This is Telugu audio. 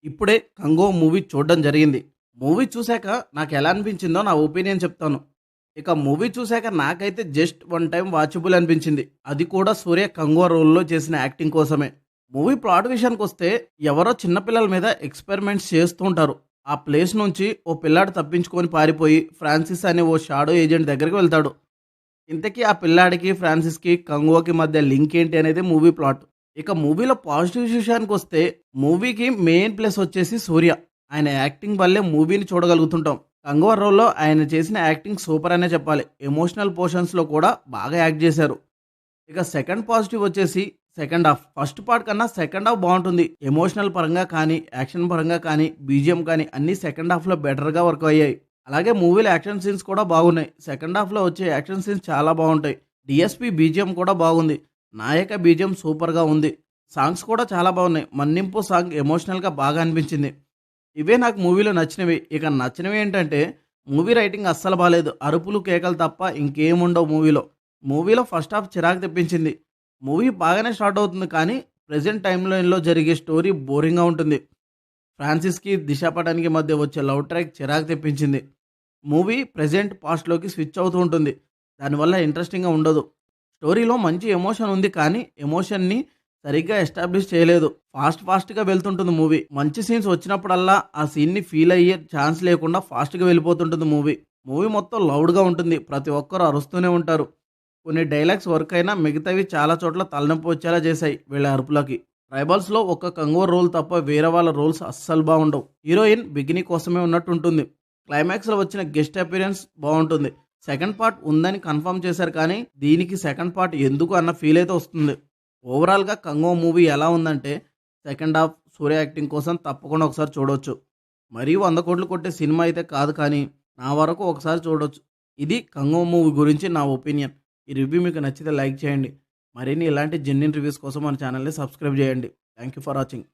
ఇప్పుడే 'కంగో' మూవీ చూడడం జరిగింది. మూవీ చూసాక నాకెలా అనిపించిందో నా ఒపీనియన్ చెప్తాను. ఇక మూవీ చూసాక నాకైతే జస్ట్ వన్ టైమ్ వాచబుల్ అనిపించింది. అది కూడా సూర్య 'కంగో' రోల్‌లో చేసిన యాక్టింగ్ కోసమే. మూవీ ప్లాట్ విషయానికొస్తే ఎవరో చిన్న పిల్లల మీద ఎక్స్‌పెరిమెంట్స్ చేస్తూ ఉంటారు. ఆ ప్లేస్ నుంచి ఓ పిల్లాడు తప్పించుకొని పారిపోయి ఫ్రాన్సిస్ అనే ఓ షాడో ఏజెంట్ దగ్గరికి వెళ్తాడు. ఇంతకీ ఆ పిల్లాడికి, ఫ్రాన్సిస్‌కి, కంగువకి మధ్య లింక్ ఏంటి అనేది మూవీ ప్లాట్. ఇక మూవీలో పాజిటివ్ విషయానికొస్తే మూవీకి మెయిన్ ప్లస్ వచ్చేసి సూర్య. ఆయన యాక్టింగ్ వల్లే మూవీని చూడగలుగుతుంటాం. 'కంగువ' రోల్‌లో ఆయన చేసిన యాక్టింగ్ సూపర్ అనే చెప్పాలి. ఎమోషనల్ పోర్షన్స్‌లో కూడా బాగా యాక్ట్ చేశారు. ఇక సెకండ్ పాజిటివ్ వచ్చేసి సెకండ్ హాఫ్. ఫస్ట్ పార్ట్ కన్నా సెకండ్ హాఫ్ బావుంటుంది. ఎమోషనల్ పరంగా కానీ, యాక్షన్ పరంగా కానీ, బీజీఎం కానీ అన్నీ సెకండ్ హాఫ్‌లో బెటర్‌గా వర్క్ అయ్యాయి. అలాగే మూవీలో యాక్షన్ సీన్స్ కూడా బాగున్నాయి. సెకండ్ హాఫ్‌లో వచ్చే యాక్షన్ సీన్స్ చాలా బావుంటాయి. డీఎస్‌పీ బీజీఎం కూడా బాగుంది. నాయక బీజీఎం సూపర్‌గా ఉంది. సాంగ్స్ కూడా చాలా బాగున్నాయి. 'మన్నింపు' సాంగ్ ఎమోషనల్‌గా బాగా అనిపించింది. ఇవే నాకు మూవీలో నచ్చినవి. ఇక నచ్చనివి ఏంటంటే మూవీ రైటింగ్ అస్సలు బాలేదు. అరుపులు, కేకలు తప్ప ఇంకేముండవు మూవీలో. మూవీలో ఫస్ట్ హాఫ్ చిరాకు తెప్పించింది. మూవీ బాగానే స్టార్ట్ అవుతుంది కానీ ప్రెజెంట్ టైమ్ లైన్‌లో జరిగే స్టోరీ బోరింగ్‌గా ఉంటుంది. ఫ్రాన్సిస్‌కి, దిశా పటానికి మధ్య వచ్చే లవ్ ట్రాక్ చిరాకు తెప్పించింది. మూవీ ప్రెజెంట్ పాస్ట్‌లోకి స్విచ్ అవుతూ ఉంటుంది. దానివల్ల ఇంట్రెస్టింగ్‌గా ఉండదు. స్టోరీలో మంచి ఎమోషన్ ఉంది కానీ ఎమోషన్‌ని సరిగ్గా ఎస్టాబ్లిష్ చేయలేదు. ఫాస్ట్‌గా వెళ్తుంటుంది మూవీ. మంచి సీన్స్ వచ్చినప్పుడల్లా ఆ సీన్‌ని ఫీల్ అయ్యే ఛాన్స్ లేకుండా ఫాస్ట్‌గా వెళ్ళిపోతుంటుంది మూవీ. మూవీ మొత్తం లౌడ్‌గా ఉంటుంది. ప్రతి ఒక్కరు అరుస్తూనే ఉంటారు. కొన్ని డైలాగ్స్ వర్క్ అయినా మిగతావి చాలా చోట్ల తలనొప్పి వచ్చేలా చేశాయి వీళ్ళ అరుపులకి. ట్రైబల్స్‌లో ఒక్క కంగోర్ రోల్ తప్ప వేరే వాళ్ళ రోల్స్ అస్సలు బాగుండవు. హీరోయిన్ బికినీ కోసమే ఉన్నట్టుంటుంది. క్లైమాక్స్‌లో వచ్చిన గెస్ట్ అపియరెన్స్ బావుంటుంది. సెకండ్ పార్ట్ ఉందని కన్ఫర్మ్ చేశారు కానీ దీనికి సెకండ్ పార్ట్ ఎందుకు అన్న ఫీల్ అయితే వస్తుంది. ఓవరాల్‌గా 'కంగో' మూవీ ఎలా ఉందంటే సెకండ్ హాఫ్ సూర్య యాక్టింగ్ కోసం తప్పకుండా ఒకసారి చూడొచ్చు. మరీ 100 కోట్లు కొట్టే సినిమా అయితే కాదు కానీ నా వరకు ఒకసారి చూడొచ్చు. ఇది 'కంగో' మూవీ గురించి నా ఒపీనియన్. ఈ రివ్యూ మీకు నచ్చితే లైక్ చేయండి. మరిన్ని ఇలాంటి జెన్యూన్ రివ్యూస్ కోసం మన ఛానల్‌ని సబ్స్క్రైబ్ చేయండి. Thank you for watching.